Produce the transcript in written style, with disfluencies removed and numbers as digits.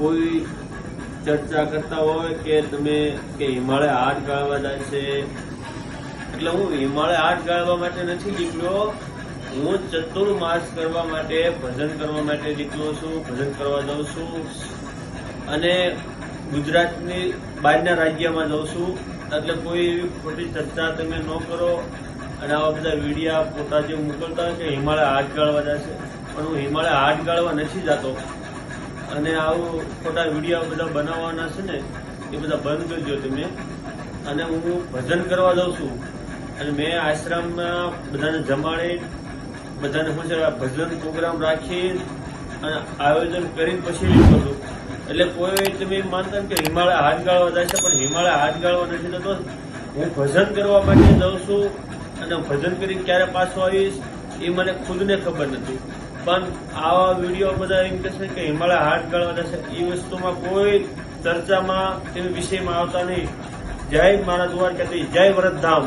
કોઈ ચર્ચા કરતા હોય કે તમે કે હિમાલય હાથ ગાળવા જાય છે, એટલે હું હિમાલય હાથ ગાળવા માટે નથી નીકળ્યો. હું ચતુર્માસ કરવા માટે, ભજન કરવા માટે નીકળ્યો છું. ભજન કરવા જાઉં છું અને ગુજરાતની બહારના રાજ્યમાં જાઉં છું. એટલે કોઈ એવી ખોટી ચર્ચા તમે ન કરો અને આવા બધા વિડીયા ફોટા જે મોકલતા હોય કે હિમાલય હાથ ગાળવા જશે, પણ હું હિમાલય હાથ ગાળવા નથી જતો. અને આવું ખોટા વિડીયો બધા બનાવવાના છે ને એ બધા બંધ કરજો તમે. અને હું ભજન કરવા જાઉં છું અને મેં આશ્રમમાં બધાને જમાડી, બધાને શું છે ભજન પ્રોગ્રામ રાખી અને આયોજન કરીને પછી નીકળું છું. એટલે કોઈ તમે માનતા કે હિમાલય હાથ ગાળવા જાય છે, પણ હિમાલય હાથ ગાળવા નથી જતો. હું ભજન કરવા માટે જાઉં છું અને ભજન કરીને ક્યારે પાછો આવીશ એ મને ખુદને ખબર નથી. પણ આવા વિડીયો બધા એમ કહેશે કે હિમાલય હાથ ગાળવા જશે, એ વસ્તુમાં કોઈ ચર્ચામાં એ વિષયમાં આવતા નહીં. જય મારા દ્વારકાધીશ, જય વરદધામ.